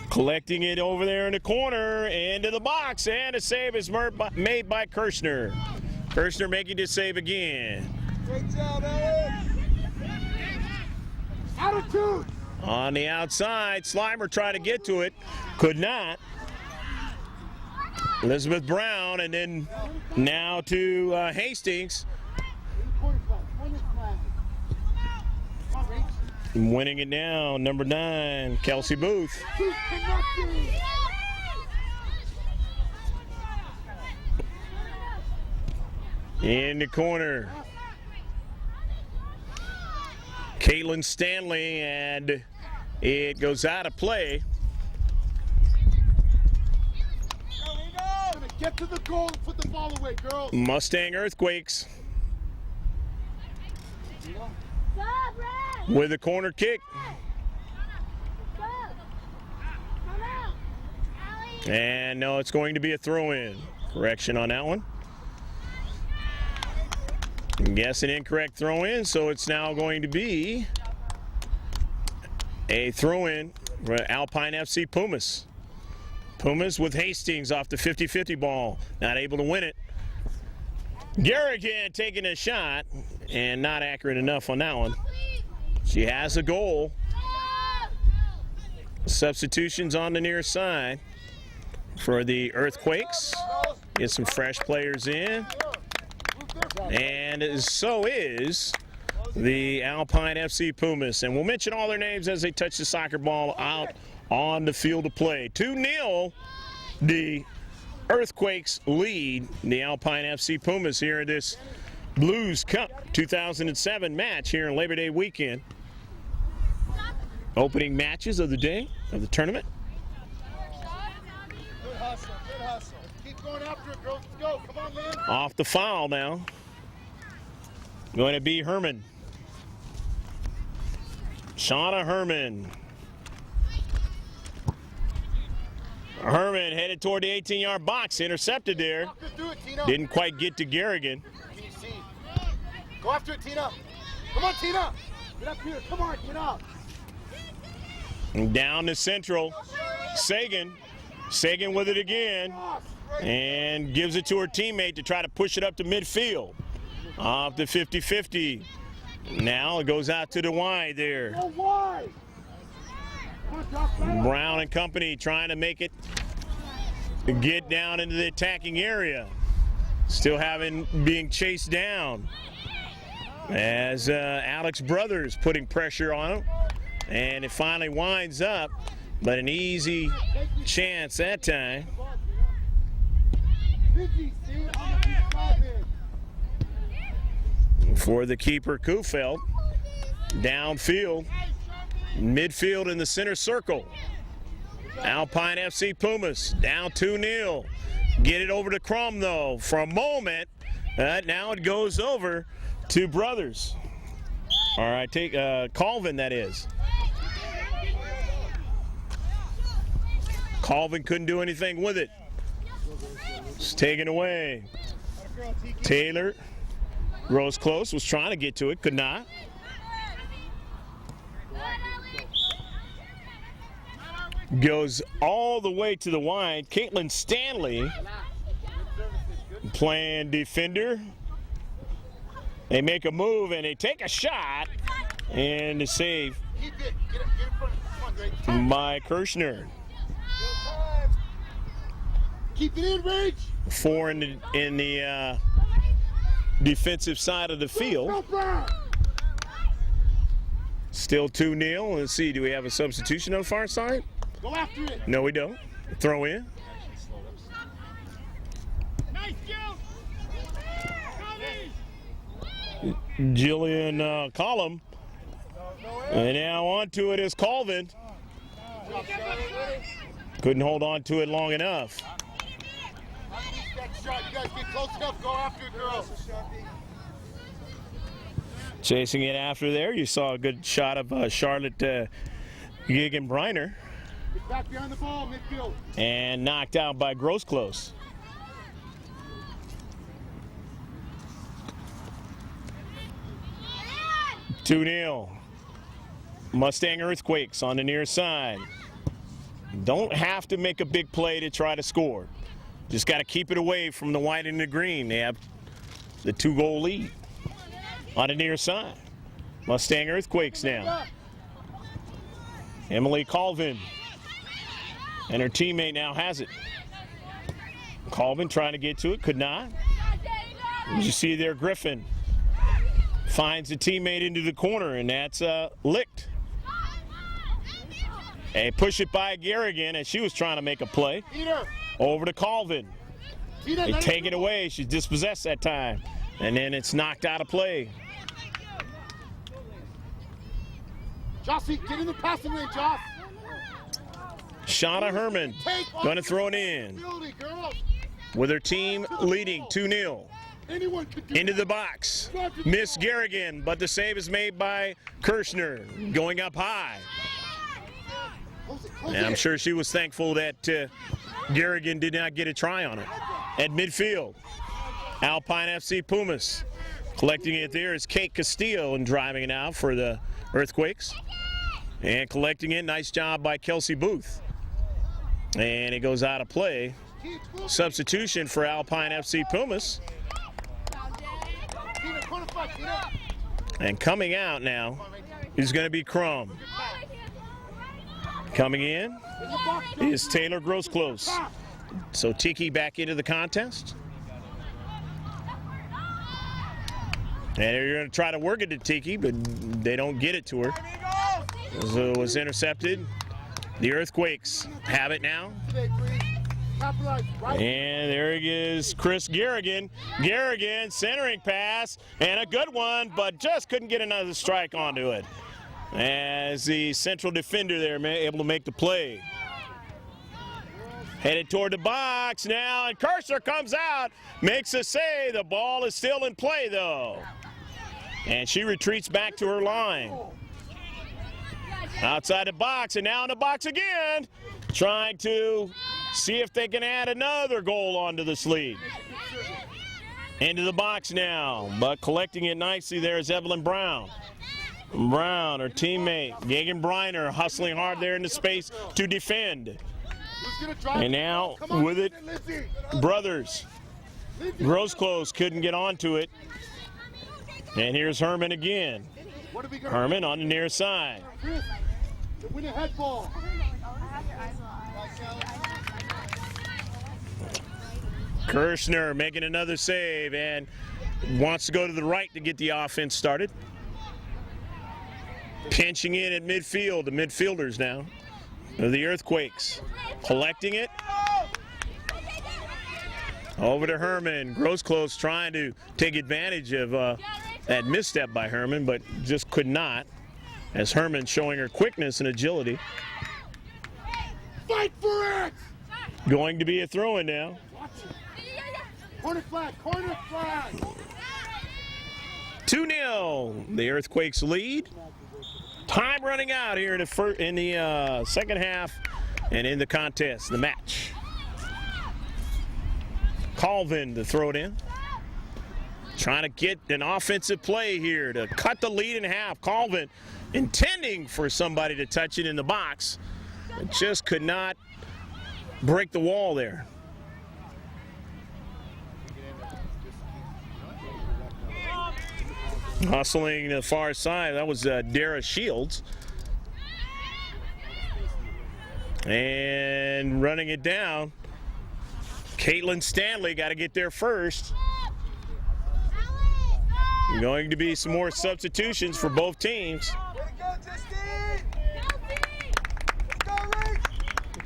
Collecting it over there in the corner, into the box, and a save is made by Kirshner. Kirshner making the save again. Great job, Alex. Attitude. On the outside, Slimer tried to get to it, could not. Elizabeth Brown, and then now to Hastings. Winning it now, number 9, Kelsey Booth. In the corner, Caitlin Stanley, and it goes out of play. Get to the goal and put the ball away, girls. Mustang Earthquakes with a corner kick. And no, it's going to be a throw-in. Correction on that one. Guess an incorrect throw-in, so it's now going to be a throw-in for Alpine FC Pumas. Pumas with Hastings off the 50-50 ball. Not able to win it. Garrigan taking a shot and not accurate enough on that one. She has a goal. Substitutions on the near side for the Earthquakes. Get some fresh players in. And so is the Alpine FC Pumas. And we'll mention all their names as they touch the soccer ball out on the field of play. 2-0, the Earthquakes lead the Alpine FC Pumas here in this Blues Cup 2007 match here in Labor Day weekend. Opening matches of the day, of the tournament. Good hustle, good hustle. Keep going after it, girls. Let's go. Come on, man. Off the foul now. Going to be Herman. Shauna Herman. Herman headed toward the 18-yard box, intercepted there. Didn't quite get to Garrigan. Go after it, Tina. Come on, Tina. Get up here. Come on, get up. Down to Central. Sagan. Sagan with it again. And gives it to her teammate to try to push it up to midfield. Off the 50-50. Now it goes out to the wide there. Go wide. Brown and company trying to make it get down into the attacking area. Still being chased down as Alex Brothers putting pressure on him. And it finally winds up, but an easy chance that time. For the keeper, Kufeld. Downfield. Midfield in the center circle. Alpine FC Pumas down 2-0. Get it over to Crum though for a moment. Now it goes over to Brothers. All right, take Colvin, that is. Colvin couldn't do anything with it. It's taken away. Taylor rose close, was trying to get to it, could not. Goes all the way to the wide. Caitlin Stanley playing defender. They make a move and they take a shot, and the save by Kirshner. Keep it in, Rage. 4 in the defensive side of the field. Still 2-0. Let's see, do we have a substitution on the far side? Go after it. No, we don't. Throw in. Nice, Jillian Collum. And now onto it is Colvin. Couldn't hold on to it long enough. You guys get close enough. Go after it, girls. Chasing it after there. You saw a good shot of Charlotte Gigan-Briner. Get back behind the ball, midfield. And knocked out by Grossclose. Mustang Earthquakes on the near side. Don't have to make a big play to try to score. Just got to keep it away from the white and the green. They have the 2-goal lead on the near side. Mustang Earthquakes now. Emily Colvin and her teammate now has it. Colvin trying to get to it, could not. As you see there, Griffin finds a teammate into the corner, and that's licked. And push it by Garrigan as she was trying to make a play. Over to Colvin. They take it away. She's dispossessed that time. And then it's knocked out of play. Jossie, get in the passing lane, Joss. Shauna Herman going to throw it in with her team leading 2-0. Into the box. Miss Garrigan, but the save is made by Kirshner. Going up high. And I'm sure she was thankful that Garrigan did not get a try on it. At midfield, Alpine FC Pumas. Collecting it there is Kate Castillo and driving it out for the Earthquakes. And collecting it, nice job by Kelsey Booth. And it goes out of play. Substitution for Alpine FC Pumas. And coming out now is going to be Crum. Coming in is Taylor Grossclose. So Tiki back into the contest. And they're going to try to work it to Tiki, but they don't get it to her. So it was intercepted. The Earthquakes have it now. And there he is, Chris Garrigan. Garrigan, centering pass, and a good one, but just couldn't get another strike onto it. As the central defender there, able to make the play. Headed toward the box now, and Kirshner comes out, makes a save. The ball is still in play, though. And she retreats back to her line. Outside the box, and now in the box again, trying to see if they can add another goal onto this lead. Into the box now, but collecting it nicely there is Evelyn Brown. Brown, her teammate, Gagan Briner, hustling hard there in the space to defend. And now with it, Brothers. Grossclose couldn't get onto it. And here's Herman again. Herman on the near side. Win a head ball. Kirshner making another save and wants to go to the right to get the offense started. Pinching in at midfield, the midfielders now. The Earthquakes collecting it. Over to Herman. Grossclose trying to take advantage of that misstep by Herman, but just could not. As Herman showing her quickness and agility. Fight for it! Going to be a throw-in now. Corner flag, corner flag! 2-0, the Earthquakes lead. Time running out here in the second half and in the contest, the match. Colvin to throw it in. Trying to get an offensive play here to cut the lead in half. Colvin intending for somebody to touch it in the box. It just could not break the wall there. Hustling to the far side, that was Dara Shields. And running it down, Caitlin Stanley got to get there first. Going to be some more substitutions for both teams.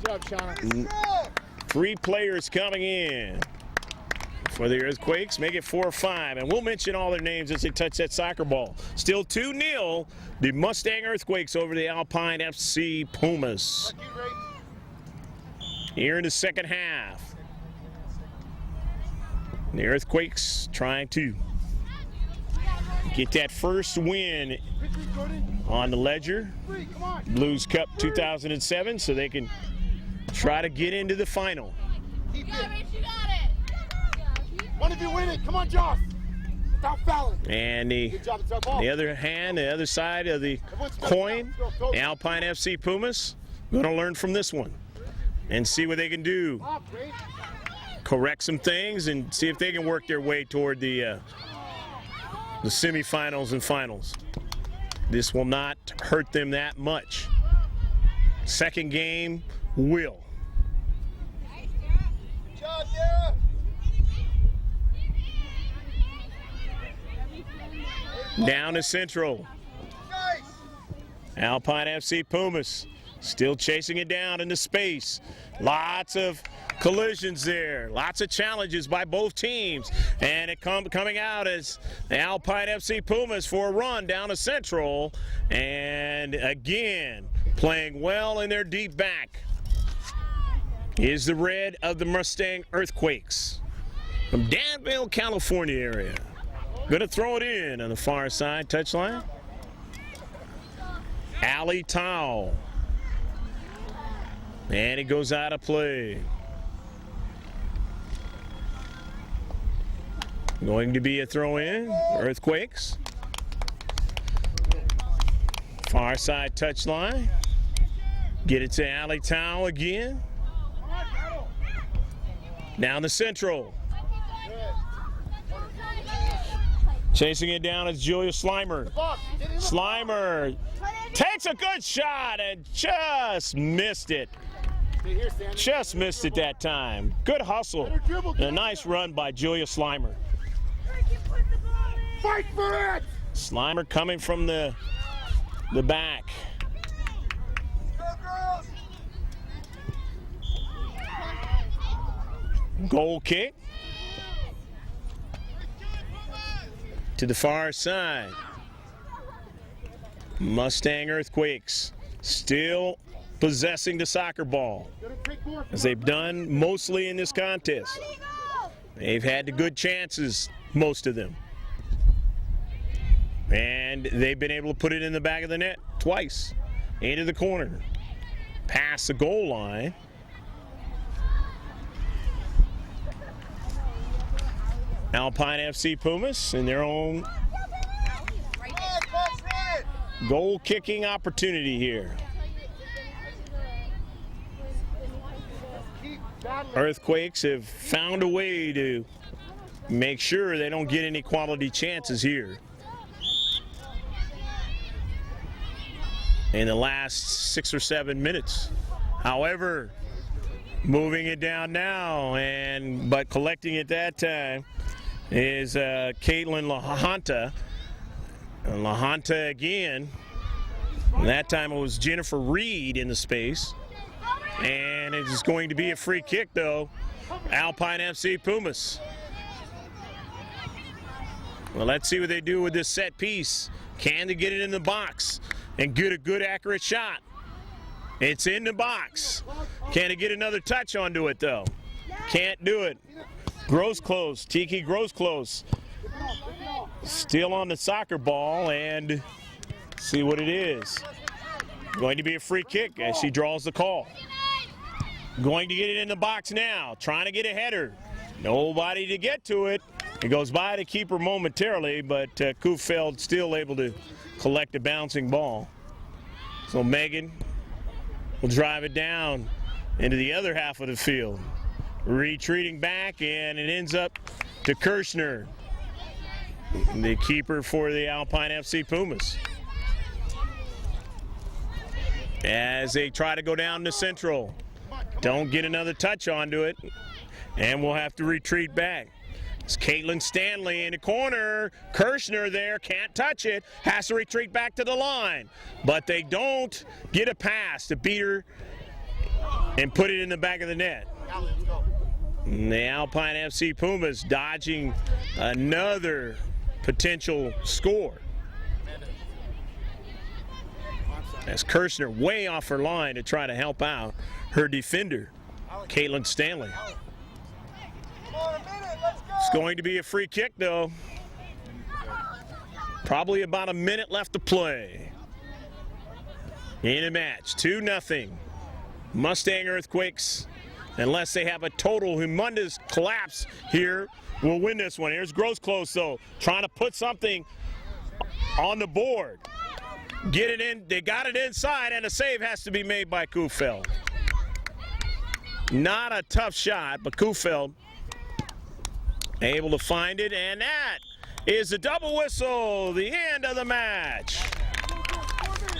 Good job, Shauna. 3 players coming in for the Earthquakes, make it 4-5, and we'll mention all their names as they touch that soccer ball. Still 2-0, the Mustang Earthquakes over the Alpine FC Pumas. Here in the second half, the Earthquakes trying to get that first win on the ledger, Blues Cup 2007, so they can try to get into the final. One of you win it. Come on, Joss. Without fouling. And Good job, it's our ball. the other hand, the other side of the coin, the Alpine FC Pumas, going to learn from this one and see what they can do. Correct some things and see if they can work their way toward the semifinals and finals. This will not hurt them that much. Second game will. Down to Central. Alpine FC Pumas still chasing it down into space. Lots of collisions there. Lots of challenges by both teams. And it coming out as the Alpine FC Pumas for a run down to Central. And again, playing well in their deep back is the red of the Mustang Earthquakes from Danville, California area. Going to throw it in on the far side touchline. Ali Tao. And it goes out of play. Going to be a throw in. Earthquakes. Far side touchline. Get it to Ali Tao again. Down the Central. Chasing it down is Julia Slimer. Slimer takes a good shot and just missed it. Just missed it that time. Good hustle. And a nice run by Julia Slimer. Fight for it! Slimer coming from the back. Goal kick. To the far side. Mustang Earthquakes still possessing the soccer ball, as they've done mostly in this contest. They've had the good chances, most of them. And they've been able to put it in the back of the net twice. Into the corner. Past the goal line. Alpine FC Pumas in their own goal kicking opportunity here. Earthquakes have found a way to make sure they don't get any quality chances here. In the last 6 or 7 minutes. However, moving it down now, but collecting it that time is Caitlin LaHonta. And LaHonta again. And that time it was Jennifer Reed in the space. And it is going to be a free kick, though. Alpine FC Pumas. Well, let's see what they do with this set piece. Can they get it in the box and get a good, accurate shot? It's in the box. Can they get another touch onto it, though? Can't do it. Grows close. Tiki grows close. Still on the soccer ball, and see what it is. Going to be a free kick as she draws the call. Going to get it in the box now. Trying to get a header. Nobody to get to it. It goes by the keeper momentarily, but Kufeld still able to collect a bouncing ball. So Megan will drive it down into the other half of the field. Retreating back, and it ends up to Kirshner, the keeper for the Alpine FC Pumas. As they try to go down to Central. Don't get another touch onto it, and we'll have to retreat back. It's Caitlin Stanley in the corner. Kirshner there, can't touch it, has to retreat back to the line. But they don't get a pass to beat her and put it in the back of the net. And the Alpine FC Pumas dodging another potential score. As Kirshner way off her line to try to help out her defender, Caitlin Stanley. It's going to be a free kick, though. Probably about a minute left to play in a match. 2-0. Mustang Earthquakes, unless they have a total humongous collapse here will win this one. Here's Gross close, though, trying to put something on the board. Get it in. They got it inside, and a save has to be made by Kufeld. Not a tough shot, but Kufeld able to find it, and that is a double whistle, the end of the match.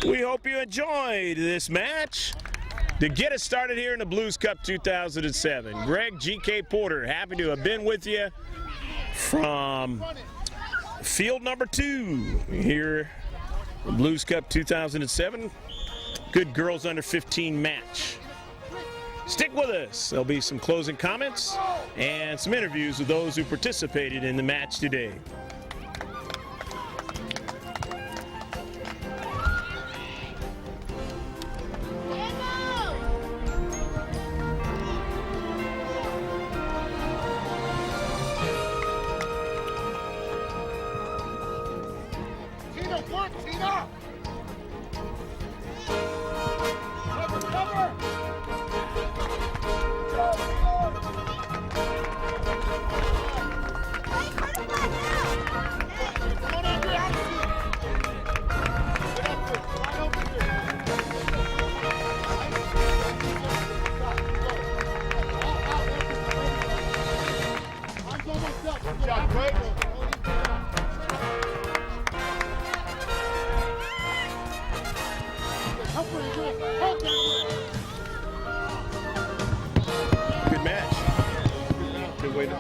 We hope you enjoyed this match. To get us started here in the Blues Cup 2007, Greg G.K. Porter, happy to have been with you from field number 2 here in Blues Cup 2007. Good girls under 15 match. Stick with us. There'll be some closing comments and some interviews with those who participated in the match today. Tina, work, Tina! Cover, cover! Come on, Andrew, out of here. Get up here, slide over here. Arms almost up. Good job, Greg. Good match. Good way to.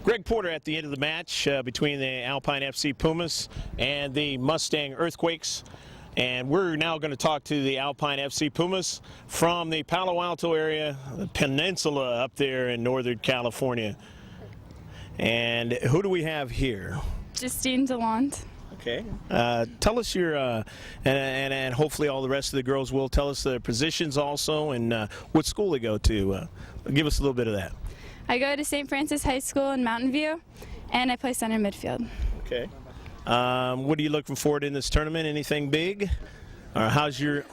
Greg Porter at the end of the match between the Alpine FC Pumas and the Mustang Earthquakes. And we're now going to talk to the Alpine FC Pumas from the Palo Alto area, the peninsula up there in Northern California. And who do we have here? Justine DeLont. Okay. Tell us your, and hopefully all the rest of the girls will tell us their positions also and what school they go to. Give us a little bit of that. I go to St. Francis High School in Mountain View, and I play center midfield. Okay. What are you looking forward in this tournament? Anything big? Or how's your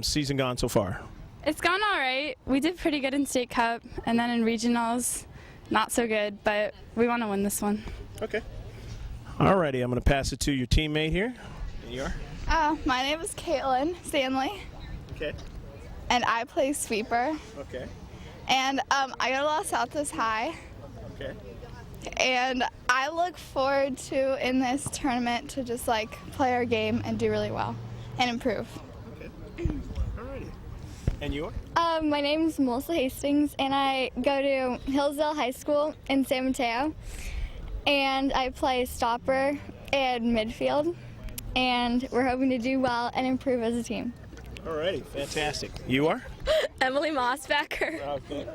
season gone so far? It's gone all right. We did pretty good in State Cup, and then in regionals, not so good, but we want to win this one. Okay. All righty, I'm going to pass it to your teammate here. Here you are. My name is Caitlin Stanley, Okay. and I play sweeper. Okay. And I go to Los Altos High, Okay. and I look forward to in this tournament to just like play our game and do really well and improve. Okay. All righty. And you are? My name's Melissa Hastings, and I go to Hillsdale High School in San Mateo, and I play stopper and midfield, and we're hoping to do well and improve as a team. All righty. Fantastic. You are? Emily Mossbacker, Okay.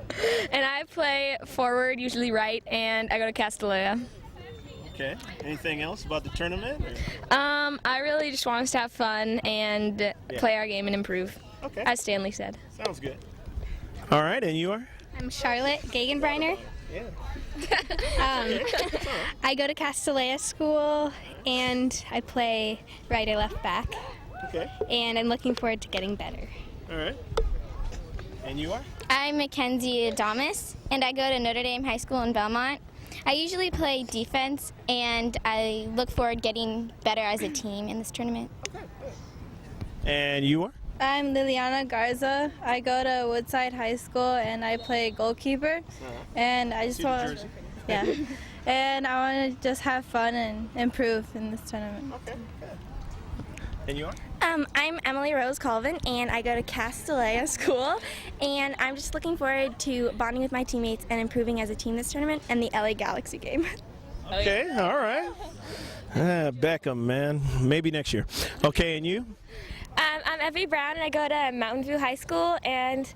and I play forward, usually right, and I go to Castellea. Okay. Anything else about the tournament? I really just want us to have fun and play our game and improve, Okay. as Stanley said. Sounds good. All right. And you are? I'm Charlotte Gagenbreiner. Yeah. I go to Castellea School, and I play right or left back, Okay. and I'm looking forward to getting better. All right. And you are? I'm Mackenzie Adamas, and I go to Notre Dame High School in Belmont. I usually play defense, and I look forward to getting better as a team in this tournament. And you are? I'm Liliana Garza. I go to Woodside High School and I play goalkeeper. And I just See the want, jersey? yeah, and I want to just have fun and improve in this tournament. Okay. Good. And you are? I'm Emily Rose Colvin, and I go to Castellea School, and I'm just looking forward to bonding with my teammates and improving as a team this tournament and the LA Galaxy game. Okay. All right. Beckham, man. Maybe next year. Okay, and you? I'm Evie Brown, and I go to Mountain View High School, and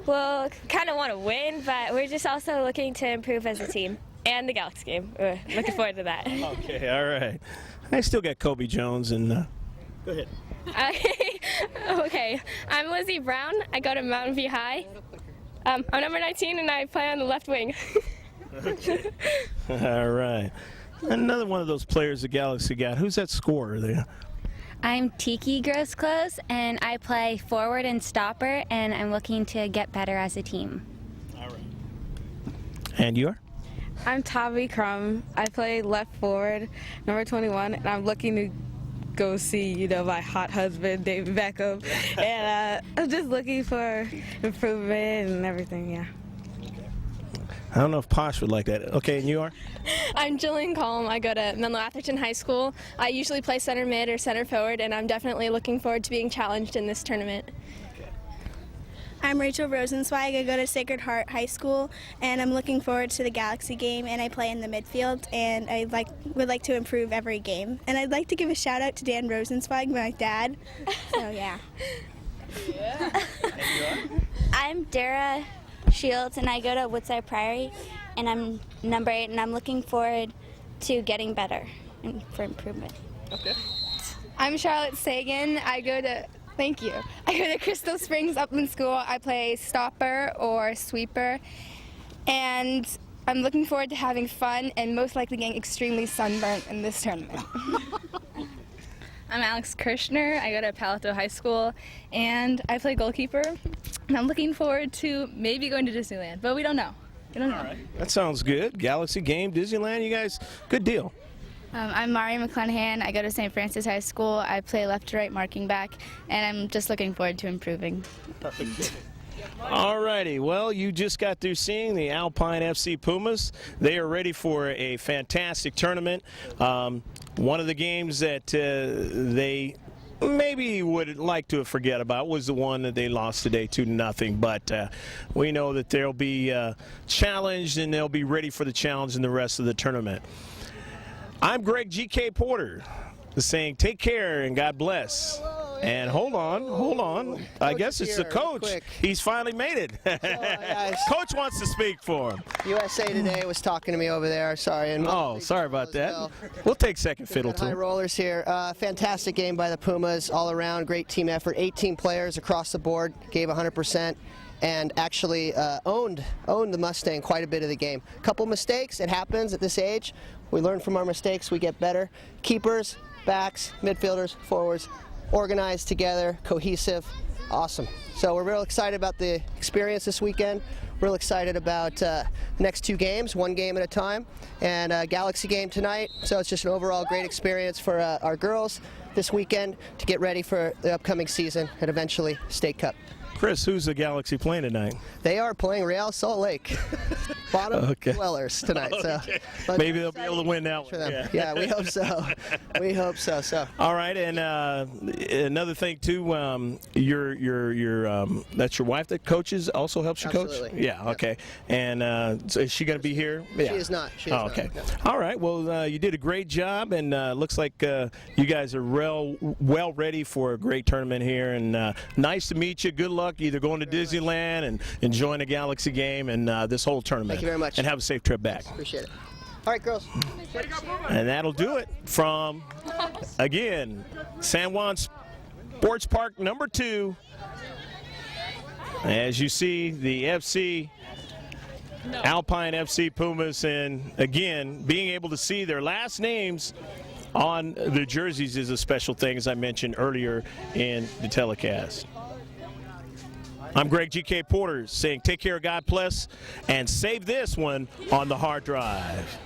we'll kind of want to win, but we're just also looking to improve as a team. And the Galaxy game. Looking forward to that. Okay, all right. I still got Kobe Jones, and go ahead. Okay, I'm Lizzie Brown. I go to Mountain View High. I'm number 19, and I play on the left wing. Okay. All right. Another one of those players the Galaxy got. Who's that scorer there? I'm Tiki Grossclose, and I play forward and stopper, and I'm looking to get better as a team. All right. And you are? I'm Tavi Crum. I play left forward, number 21, and I'm looking to go see, my hot husband, David Beckham. And I'm just looking for improvement and everything, yeah. I don't know if Posh would like that. Okay, and you are? I'm Jillian Colm. I go to Menlo Atherton High School. I usually play center mid or center forward, and I'm definitely looking forward to being challenged in this tournament. I'm Rachel Rosenzweig. I go to Sacred Heart High School, and I'm looking forward to the Galaxy game, and I play in the midfield, and I would like to improve every game. And I'd like to give a shout out to Dan Rosenzweig, my dad. So yeah. I'm Dara Shields, and I go to Woodside Priory, and I'm number 8, and I'm looking forward to getting better and for improvement. Okay. I'm Charlotte Sagan. I go to Crystal Springs Upland School. I play stopper or sweeper, and I'm looking forward to having fun and most likely getting extremely sunburnt in this tournament. I'm Alex Kirshner. I go to Palo Alto High School, and I play goalkeeper. And I'm looking forward to maybe going to Disneyland, but we don't know. We don't know. All right. That sounds good. Galaxy game, Disneyland, you guys, good deal. I'm Mari McClanahan. I go to St. Francis High School. I play left to right marking back, and I'm just looking forward to improving. All righty. Well, you just got through seeing the Alpine FC Pumas. They are ready for a fantastic tournament. One of the games that they maybe would like to forget about was the one that they lost today 2-0, but we know that they'll be challenged, and they'll be ready for the challenge in the rest of the tournament. I'm Greg G.K. Porter saying take care and God bless. And hold on. I guess it's the coach. He's finally made it. Coach wants to speak for him. USA Today was talking to me over there. Sorry. And sorry about that. We'll take second fiddle to high rollers here. Fantastic game by the Pumas. All around, great team effort. 18 players across the board gave 100%. And actually owned the Mustang quite a bit of the game. A couple mistakes, it happens at this age. We learn from our mistakes, we get better. Keepers, backs, midfielders, forwards, organized together, cohesive, awesome. So we're real excited about the experience this weekend. Real excited about next 2 games, 1 game at a time, and a Galaxy game tonight. So it's just an overall great experience for our girls this weekend to get ready for the upcoming season and eventually State Cup. Chris, who's the Galaxy playing tonight? They are playing Real Salt Lake. Bottom dwellers tonight. Okay. So maybe they'll be able to win that one. Yeah, we hope so. We hope so. All right, and another thing too, that's your wife that coaches, also helps you coach? Absolutely. Yeah, okay. And so is she going to be here? Yeah. She is not. Okay. No. All right, well, you did a great job, and looks like you guys are well ready for a great tournament here, and nice to meet you. Good luck either going to Disneyland and enjoying a Galaxy game and this whole tournament. Thank you very much. And have a safe trip back. Appreciate it. All right, girls. And that'll do it from, again, San Juan Sports Park number 2. As you see, the Alpine FC Pumas, and again, being able to see their last names on the jerseys is a special thing, as I mentioned earlier in the telecast. I'm Greg G.K. Porter saying take care, God bless, and save this one on the hard drive.